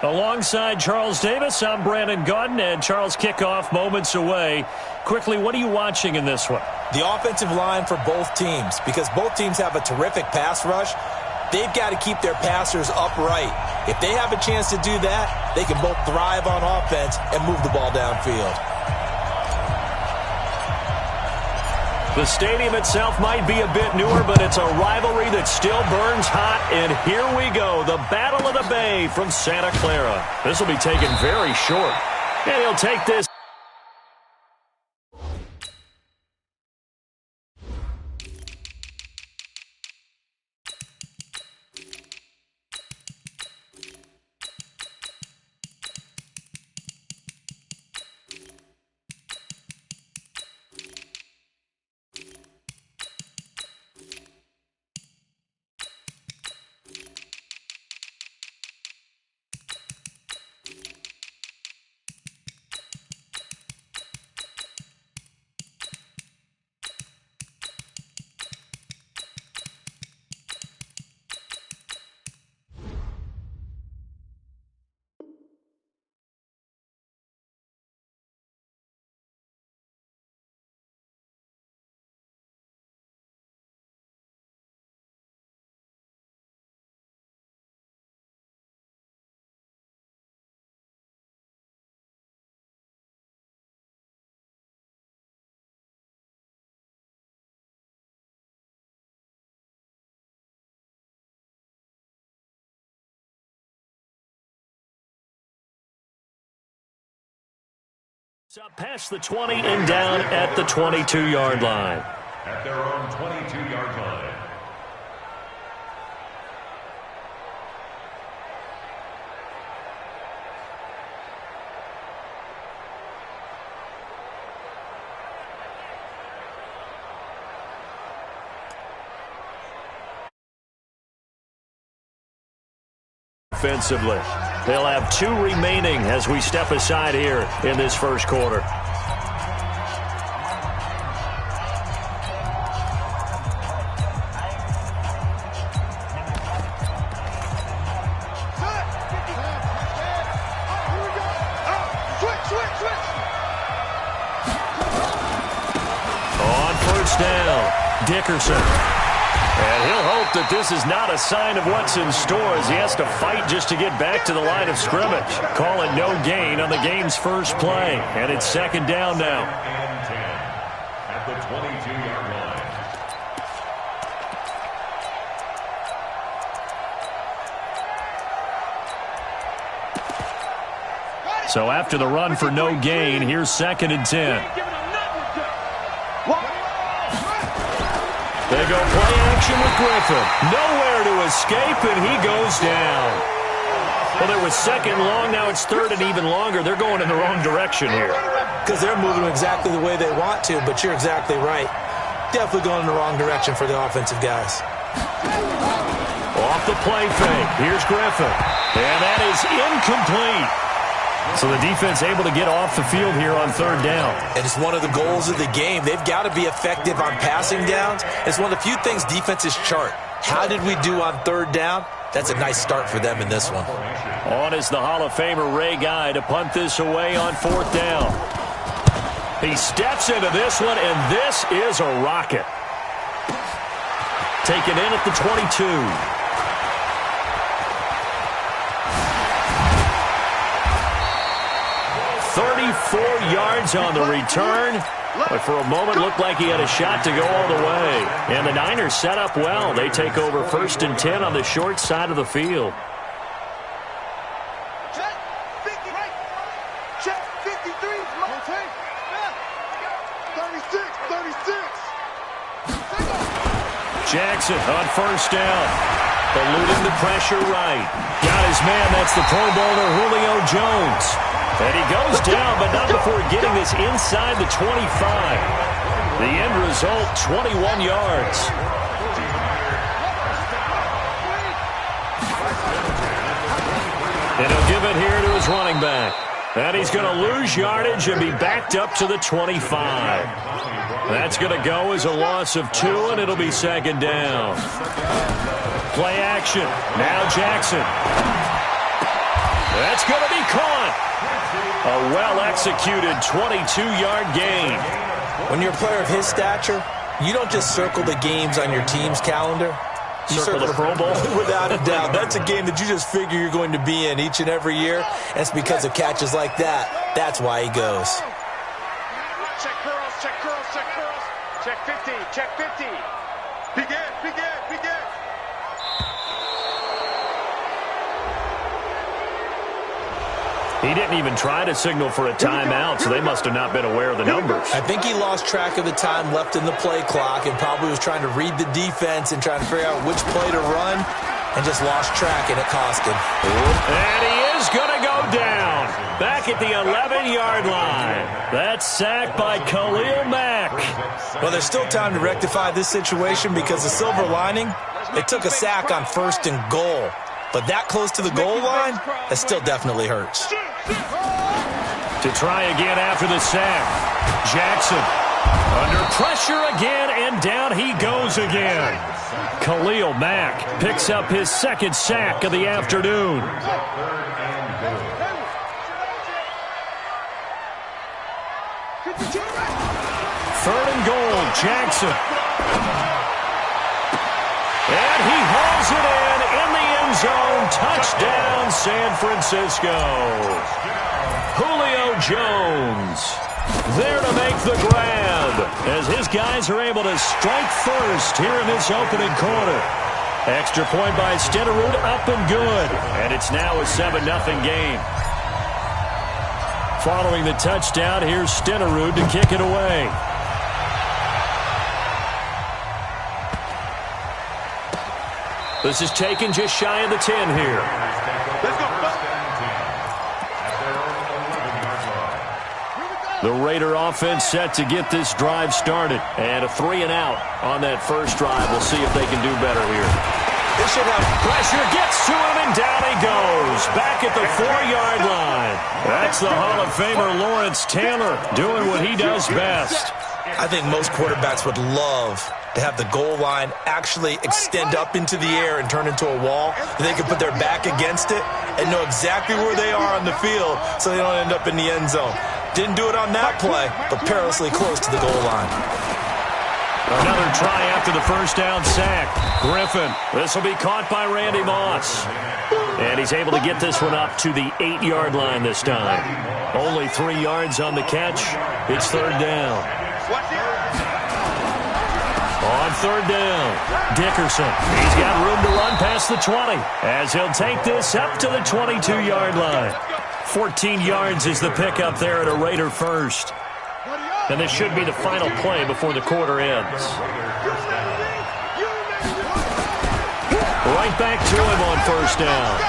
Alongside Charles Davis, I'm Brandon Gaudin, and Charles, kickoff moments away. Quickly, what are you watching in this one? The offensive line for both teams, because both teams have a terrific pass rush. They've got to keep their passers upright. If they have a chance to do that, they can both thrive on offense and move the ball downfield. The stadium itself might be a bit newer, but it's a rivalry that still burns hot. And here we go, the Battle of the Bay from Santa Clara. This will be taken very short. And he'll take this. Up past the 20 and down at the 22-yard line. At their own 22-yard line. Offensively, they'll have 2 remaining as we step aside here in this first quarter. On first down, Dickerson. And he'll hope that this is not a sign of what's in store as he has to fight just to get back to the line of scrimmage. Call it no gain on the game's first play. And it's second down now. And 10 at the 22-yard line. So after the run for no gain, here's second and 10. They go play action with Griffin. Nowhere to escape, and he goes down. Well, there was second long. Now it's third and even longer. They're going in the wrong direction here. Because they're moving exactly the way they want to, but you're exactly right. Definitely going in the wrong direction for the offensive guys. Off the play fake. Here's Griffin. And that is incomplete. So the defense able to get off the field here on third down. And it's one of the goals of the game. They've got to be effective on passing downs. It's one of the few things defenses chart. How did we do on third down? That's a nice start for them in this one. On is the Hall of Famer Ray Guy to punt this away on fourth down. He steps into this one, and this is a rocket. Taken in at the 22. 34 yards on the return, but for a moment looked like he had a shot to go all the way. And the Niners set up well. They take over first and 10 on the short side of the field. Check 53. 36. Jackson on first down. Eluding the pressure right. Got his man. That's the Pro Bowler Julio Jones. And he goes down, but not before getting this inside the 25. The end result, 21 yards. And he'll give it here to his running back. And he's going to lose yardage and be backed up to the 25. That's going to go as a loss of 2, and it'll be second down. Play action. Now Jackson. That's going to be caught. A well-executed 22-yard gain. When you're a player of his stature, you don't just circle the games on your team's calendar. You circle the Pro Bowl? Without a doubt. That's a game that you just figure you're going to be in each and every year. And it's because of catches like that. That's why he goes. Check girls, check girls, check girls. Check 50, check 50. Begin, begin, begin. He didn't even try to signal for a timeout, so they must have not been aware of the numbers. I think he lost track of the time left in the play clock and probably was trying to read the defense and trying to figure out which play to run and just lost track, and it cost him. And he is going to go down back at the 11-yard line. That's sacked by Khalil Mack. Well, there's still time to rectify this situation because the silver lining, it took a sack on 1st and goal. But that close to the goal line, that still definitely hurts. To try again after the sack. Jackson under pressure again, and down he goes again. Khalil Mack picks up his 2nd sack of the afternoon. 3rd and goal, Jackson. And he hauls it in the end zone. Touchdown, San Francisco. Julio Jones there to make the grab as his guys are able to strike first here in this opening quarter. Extra point by Stenerud, up and good. And it's now a 7-0 game. Following the touchdown, here's Stenerud to kick it away. This is taken just shy of the 10 here. The Raider offense set to get this drive started. And a 3-and-out on that first drive. We'll see if they can do better here. They should have pressure. Gets to him, and down he goes. Back at the 4-yard line. That's the Hall of Famer Lawrence Taylor doing what he does best. I think most quarterbacks would love to have the goal line actually extend up into the air and turn into a wall. They can put their back against it and know exactly where they are on the field so they don't end up in the end zone. Didn't do it on that play, but perilously close to the goal line. Another try after the first down sack. Griffin. This will be caught by Randy Moss. And he's able to get this one up to the 8-yard line this time. Only 3 yards on the catch. It's 3rd down. On 3rd down, Dickerson. He's got room to run past the 20 as he'll take this up to the 22-yard line. 14 yards is the pickup there at a Raider first. And this should be the final play before the quarter ends. Right back to him on 1st down.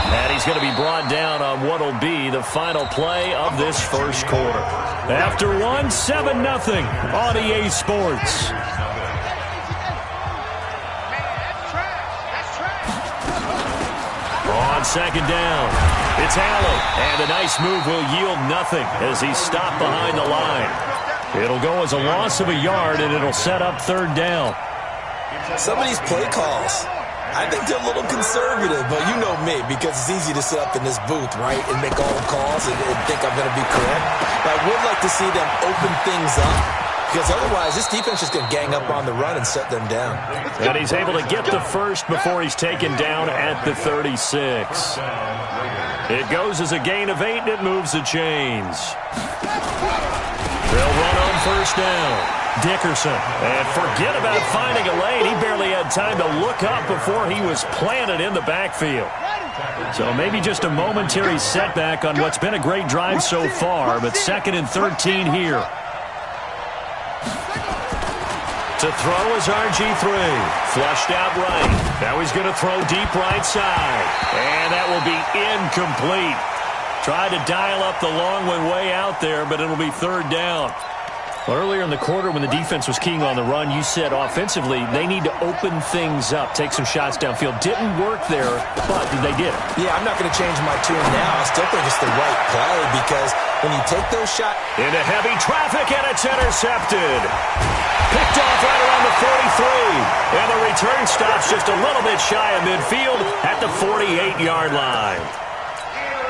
And he's going to be brought down on what will be the final play of this first quarter. After 7-0 on EA Sports. On 2nd down, it's Allen. And a nice move will yield nothing as he's stopped behind the line. It'll go as a loss of a yard, and it'll set up 3rd down. Some of these play calls, I think they're a little conservative, but you know me, because it's easy to sit up in this booth, right, and make all the calls and think I'm going to be correct. But I would like to see them open things up, because otherwise this defense is going to gang up on the run and shut them down. And he's able to get the first before he's taken down at the 36. It goes as a gain of 8, and it moves the chains. They'll run on 1st down. Dickerson. And forget about finding a lane. He barely had time to look up before he was planted in the backfield. So maybe just a momentary setback on what's been a great drive so far, but 2nd and 13 here. To throw is RG3. Flushed out right. Now he's going to throw deep right side. And that will be incomplete. Tried to dial up the long one way out there, but it'll be 3rd down. Earlier in the quarter when the defense was keying on the run, you said offensively they need to open things up, take some shots downfield. Didn't work there, but they did it. Yeah, I'm not going to change my tune now. I still think it's the right play because When you take those shots. Into heavy traffic, and it's intercepted. Picked off right around the 43. And the return stops just a little bit shy of midfield at the 48-yard line.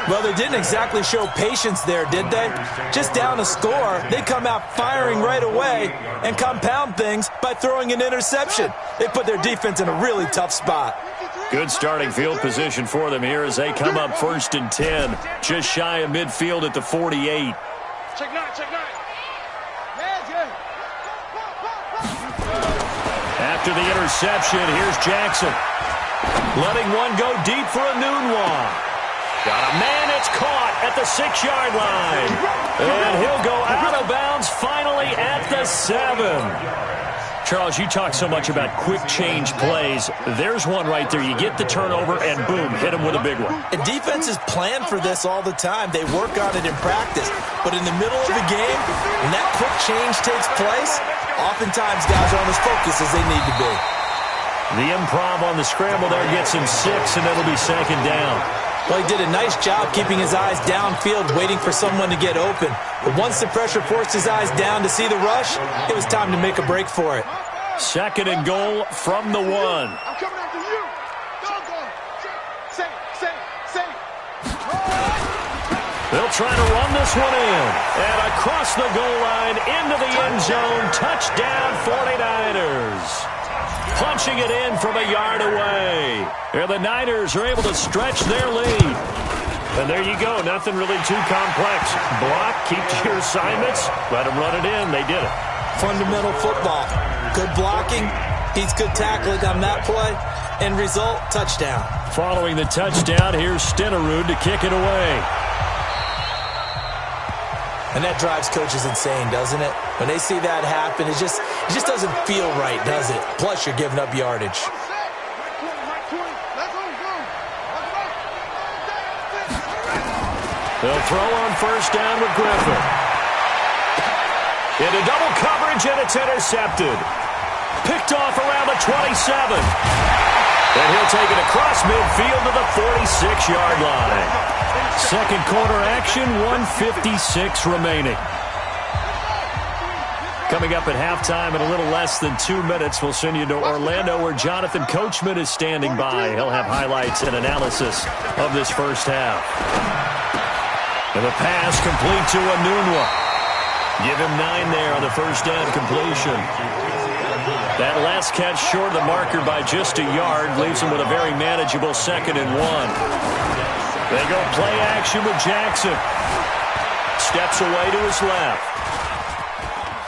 Well, they didn't exactly show patience there, did they? Just down a score, they come out firing right away and compound things by throwing an interception. They put their defense in a really tough spot. Good starting field position for them here as they come up 1st and 10. Just shy of midfield at the 48. Check nine, check nine. After the interception, here's Jackson. Letting one go deep for a Nunwa. Got a man, it's caught at the 6-yard line. And he'll go out of bounds finally at the 7. Charles, you talk so much about quick change plays. There's one right there. You get the turnover and boom, hit him with a big one. And defenses plan for this all the time. They work on it in practice. But in the middle of the game, when that quick change takes place, oftentimes guys aren't as focused as they need to be. The improv on the scramble there gets him 6, and it'll be 2nd down. Well, he did a nice job keeping his eyes downfield, waiting for someone to get open. But once the pressure forced his eyes down to see the rush, it was time to make a break for it. 2nd and goal from the 1. I'm coming after you. Go. Say. They'll try to run this one in. And across the goal line, into the end zone. Touchdown, 49ers. Punching it in from a yard away. And the Niners are able to stretch their lead. And there you go. Nothing really too complex. Block, keep to your assignments, let them run it in. They did it. Fundamental football. Good blocking. He's good tackling on that play. End result, touchdown. Following the touchdown, here's Stenerud to kick it away. And that drives coaches insane, doesn't it? When they see that happen, it just doesn't feel right, does it? Plus, you're giving up yardage. They'll throw on 1st down with Griffin. Into double coverage, and it's intercepted. Picked off around the 27. And he'll take it across midfield to the 46-yard line. 2nd quarter action, 1:56 remaining. Coming up at halftime in a little less than 2 minutes, we'll send you to Orlando where Jonathan Coachman is standing by. He'll have highlights and analysis of this first half. And the pass complete to Anunwa. Give him 9 there on the 1st down completion. That last catch short of the marker by just a yard leaves him with a very manageable 2nd and 1. They go play action with Jackson. Steps away to his left.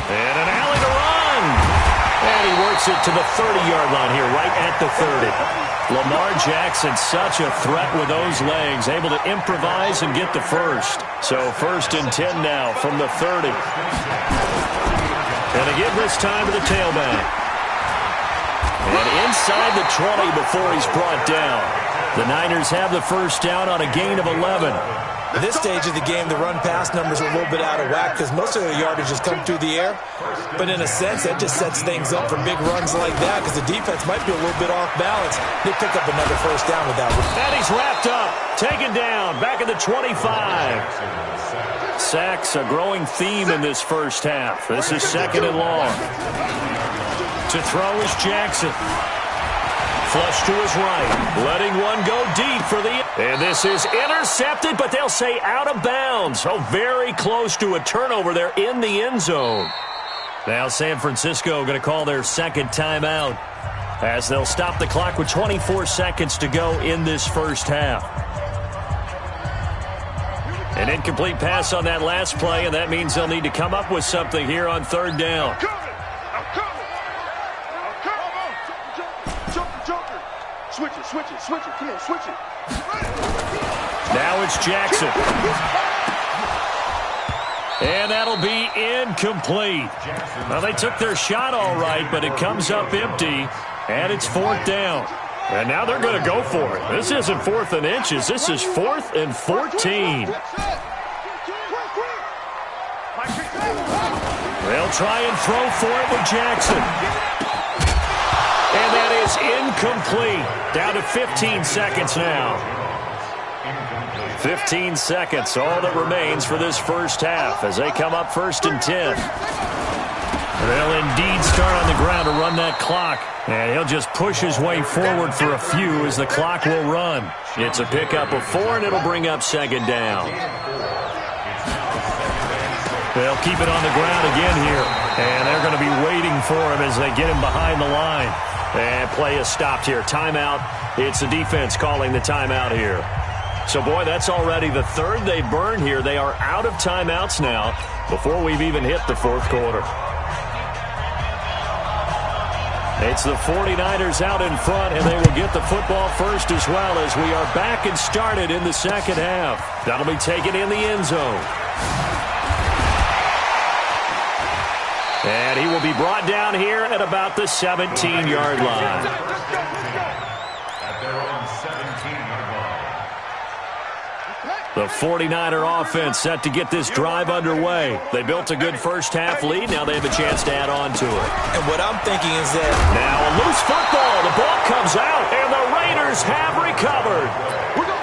And an alley to run. And he works it to the 30-yard line here, right at the 30. Lamar Jackson, such a threat with those legs, able to improvise and get the first. So 1st and 10 now from the 30. And again this time to the tailback. And inside the 20 before he's brought down. The Niners have the 1st down on a gain of 11. At this stage of the game, the run-pass numbers are a little bit out of whack because most of the yardage has come through the air. But in a sense, that just sets things up for big runs like that because the defense might be a little bit off balance. They pick up another 1st down with that. And he's wrapped up, taken down, back at the 25. Sacks, a growing theme in this first half. This is 2nd and long. To throw is Jackson. Flush to his right, letting one go deep for the... And this is intercepted, but they'll say out of bounds. So very close to a turnover there in the end zone. Now San Francisco going to call their 2nd timeout as they'll stop the clock with 24 seconds to go in this first half. An incomplete pass on that last play, and that means they'll need to come up with something here on 3rd down. Switch it. Come on, switch it. Now it's Jackson. And that'll be incomplete. Well, they took their shot all right, but it comes up empty, and it's 4th down. And now they're going to go for it. This isn't 4th and inches. This is 4th and 14. They'll try and throw for it with Jackson. And that is incomplete. Down to 15 seconds now. Incomplete. 15 seconds, all that remains for this first half as they come up 1st and 10. They'll indeed start on the ground to run that clock. And he'll just push his way forward for a few as the clock will run. It's a pickup of 4, and it'll bring up 2nd down. They'll keep it on the ground again here. And they're going to be waiting for him as they get him behind the line. And play is stopped here. Timeout. It's the defense calling the timeout here. So, boy, that's already the 3rd they burned here. They are out of timeouts now before we've even hit the 4th quarter. It's the 49ers out in front, and they will get the football first as well as we are back and started in the 2nd half. That'll be taken in the end zone. And he will be brought down here at about the 17-yard line. At their own 17-yard line. The 49er offense set to get this drive underway. They built a good first half lead. Now they have a chance to add on to it. And what I'm thinking is that now a loose football. The ball comes out, and the Raiders have recovered.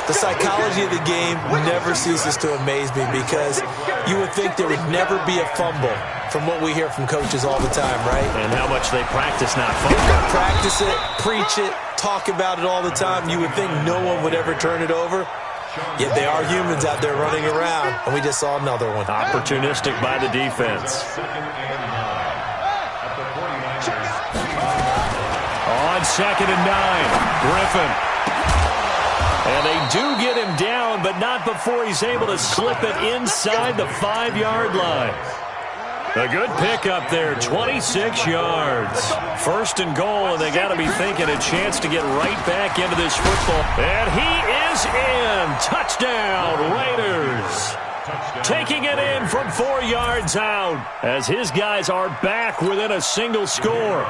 the psychology of the game never ceases to amaze me, because you would think there would never be a fumble from what we hear from coaches all the time, right? And how much they practice not fumbling. Practice it, preach it, talk about it all the time. You would think no one would ever turn it over. Yet they are humans out there running around, and we just saw another one. Opportunistic by the defense. On 2nd and 9, Griffin. And they do get him down, but not before he's able to slip it inside the 5-yard line. A good pickup there, 26 yards. 1st and goal, and they got to be thinking a chance to get right back into this football. And he is in. Touchdown, Raiders. Taking it in from 4 yards out as his guys are back within a single score.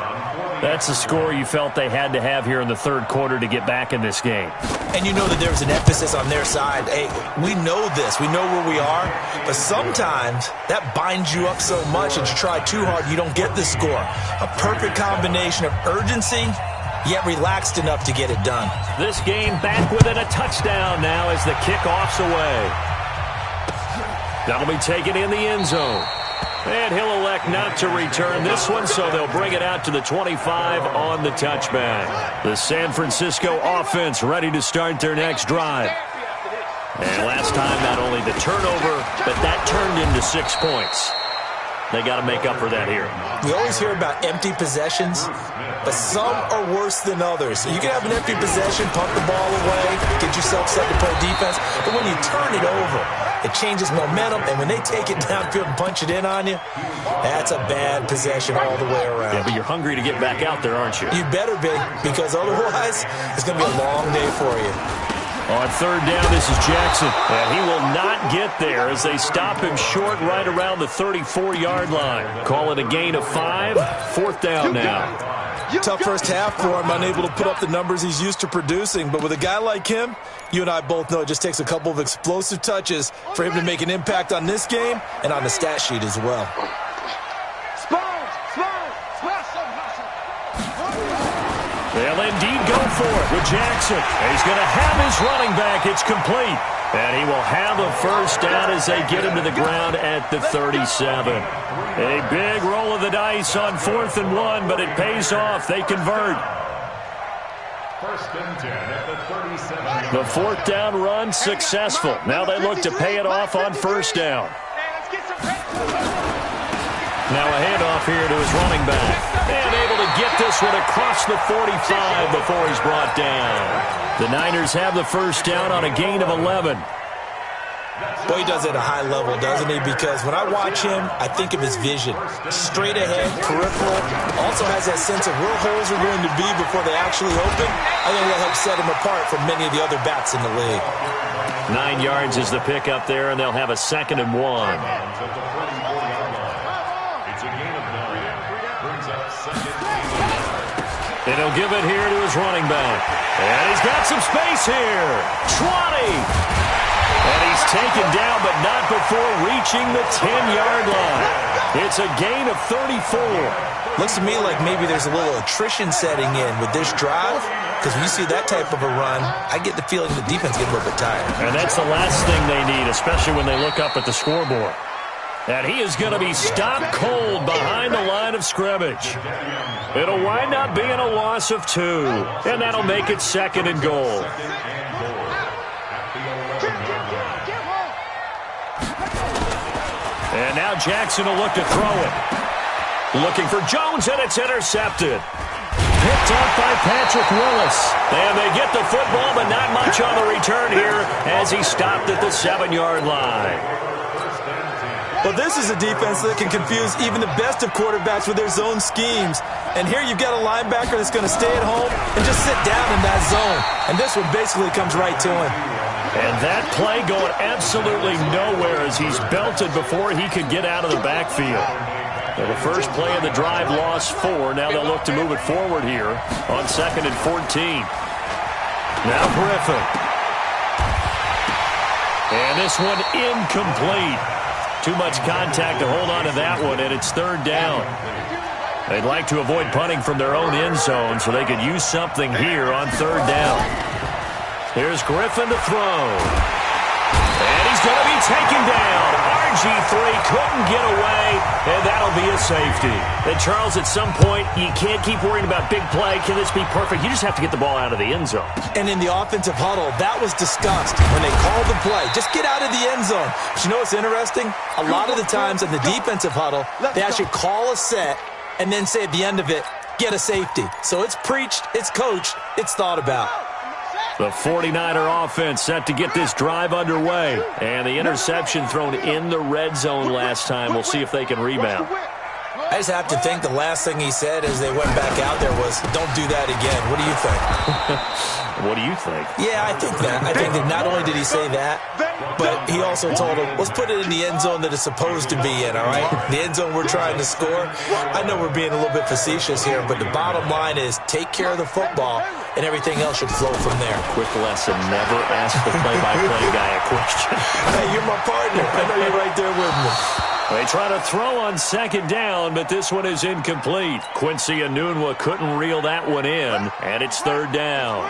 That's the score you felt they had to have here in the 3rd quarter to get back in this game. And you know that there's an emphasis on their side. Hey, we know this. We know where we are. But sometimes that binds you up so much that you try too hard, you don't get the score. A perfect combination of urgency, yet relaxed enough to get it done. This game back within a touchdown now as the kickoff's away. That'll be taken in the end zone. And he'll elect not to return this one, so they'll bring it out to the 25 on the touchback. The San Francisco offense ready to start their next drive. And last time, not only the turnover, but that turned into 6 points. They got to make up for that here. We always hear about empty possessions, but some are worse than others. So you can have an empty possession, punt the ball away, get yourself set to play defense, but when you turn it over, it changes momentum, and when they take it downfield and punch it in on you, that's a bad possession all the way around. Yeah, but you're hungry to get back out there, aren't you? You better be, because otherwise it's going to be a long day for you. On 3rd down, this is Jackson. And he will not get there as they stop him short right around the 34-yard line. Call it a gain of 5. 4th down now. Tough first half for him, unable to put up the numbers he's used to producing. But with a guy like him, you and I both know it just takes a couple of explosive touches for him to make an impact on this game and on the stat sheet as well. They'll indeed go for it with Jackson. He's going to have his running back. It's complete. And he will have a first down as they get him to the ground at the 37. A big roll of the dice on 4th and 1, but it pays off. They convert. 1st and 10 at the 37. The 4th down run successful. Now they look to pay it off on 1st down. Now a handoff here to his running back. And able to get this one across the 45 before he's brought down. The Niners have the first down on a gain of 11. Boy, he does it at a high level, doesn't he? Because when I watch him, I think of his vision. Straight ahead, peripheral. Also has that sense of where holes are going to be before they actually open. I think that helps set him apart from many of the other backs in the league. 9 yards is the pickup there, and they'll have a 2nd and 1. And he'll give it here to his running back. And he's got some space here. 20. And he's taken down, but not before reaching the 10-yard line. It's a gain of 34. Looks to me like maybe there's a little attrition setting in with this drive, because when you see that type of a run, I get the feeling the defense gets a little bit tired. And that's the last thing they need, especially when they look up at the scoreboard. And he is going to be stopped cold behind the line of scrimmage. It'll wind up being a loss of 2, and that'll make it 2nd and goal. And now Jackson will look to throw it. Looking for Jones, and it's intercepted. Picked off by Patrick Willis. And they get the football, but not much on the return here as he stopped at the 7-yard line. Well, this is a defense that can confuse even the best of quarterbacks with their zone schemes. And here you've got a linebacker that's going to stay at home and just sit down in that zone. And this one basically comes right to him. And that play going absolutely nowhere as he's belted before he could get out of the backfield. Well, the first play of the drive lost 4. Now they'll look to move it forward here on 2nd and 14. Now Griffin. And this one incomplete. Too much contact to hold on to that one, and it's 3rd down. They'd like to avoid punting from their own end zone so they could use something here on 3rd down. Here's Griffin to throw. And he's going to be taken down. RG3 couldn't get away, and that'll be a safety. And Charles, at some point, you can't keep worrying about big play. Can this be perfect? You just have to get the ball out of the end zone. And in the offensive huddle, that was discussed when they called the play. Just get out of the end zone. But you know what's interesting? A lot of the times in the defensive huddle, they actually call a set and then say at the end of it, get a safety. So it's preached, it's coached, it's thought about. The 49er offense set to get this drive underway. And the interception thrown in the red zone last time. We'll see if they can rebound. I just have to think the last thing he said as they went back out there was, don't do that again. What do you think? What do you think? Yeah, I think that. I think that not only did he say that, but he also told him, let's put it in the end zone that it's supposed to be in, all right? The end zone we're trying to score. I know we're being a little bit facetious here, but the bottom line is take care of the football, and everything else should flow from there. Quick lesson, never ask the play-by-play guy a question. Hey, you're my partner. I know you're right there with me. They try to throw on 2nd down, but this one is incomplete. Quincy Enunwa couldn't reel that one in, and it's 3rd down.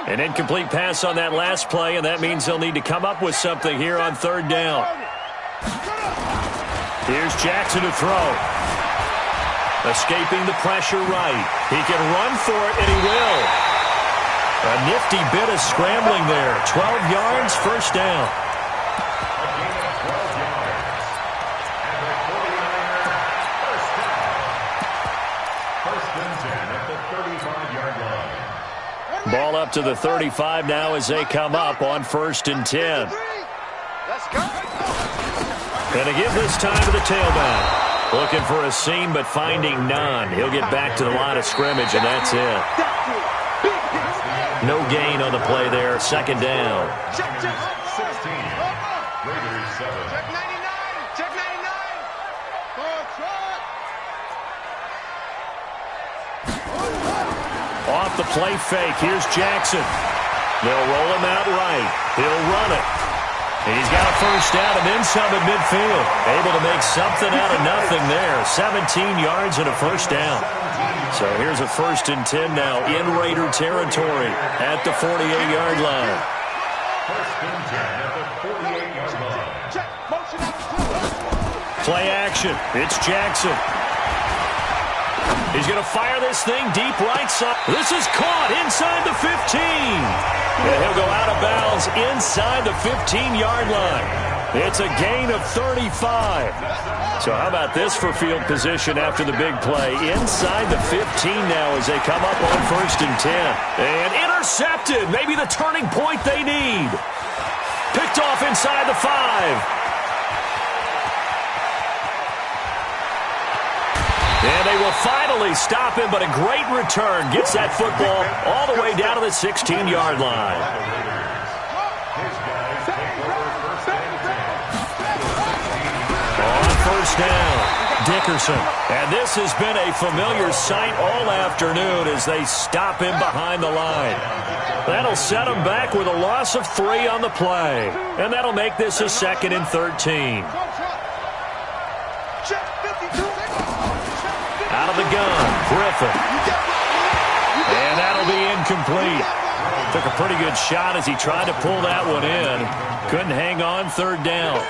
An incomplete pass on that last play, and that means they'll need to come up with something here on 3rd down. Here's Jackson to throw. Escaping the pressure right. He can run for it, and he will. A nifty bit of scrambling there. 12 yards, 1st down. Ball up to the 35 now as they come up on 1st and 10. And to give this time to the tailback. Looking for a seam, but finding none. He'll get back to the line of scrimmage, and that's it. No gain on the play there. 2nd down. Check 16. Raiders 7. Check 99. Check 99. Off the play fake. Here's Jackson. They'll roll him out right. He'll run it. And he's got a 1st down and then some at midfield. Able to make something out of nothing there. 17 yards and a 1st down. So here's a 1st and 10 now in Raider territory at the 48-yard line. 1st and 10 at the 48-yard line. Play action. It's Jackson. He's going to fire this thing deep right side. This is caught inside the 15. And he'll go out of bounds inside the 15-yard line. It's a gain of 35. So how about this for field position after the big play? Inside the 15 now as they come up on 1st and 10. And intercepted. Maybe the turning point they need. Picked off inside the 5. And they will finally stop him, but a great return. Gets that football all the way down to the 16-yard line. On 1st down, Dickerson. And this has been a familiar sight all afternoon as they stop him behind the line. That'll set them back with a loss of 3 on the play. And that'll make this a 2nd and 13. Out of the gun, Griffin. And that'll be incomplete. Took a pretty good shot as he tried to pull that one in. Couldn't hang on 3rd down.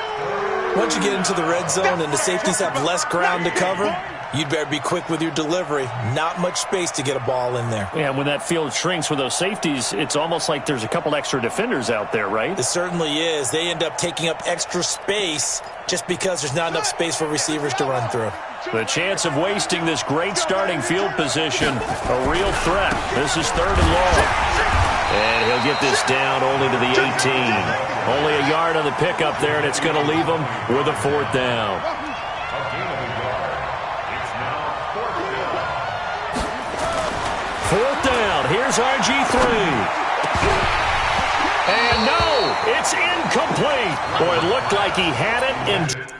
Once you get into the red zone and the safeties have less ground to cover, you'd better be quick with your delivery. Not much space to get a ball in there. Yeah, when that field shrinks with those safeties, it's almost like there's a couple extra defenders out there, right? It certainly is. They end up taking up extra space just because there's not enough space for receivers to run through. The chance of wasting this great starting field position, a real threat. This is 3rd and long. And he'll get this down only to the 18. Only a yard on the pickup there, and it's going to leave him with a 4th down. Fourth down. Here's RG3. And no, it's incomplete. Boy, it looked like he had it. And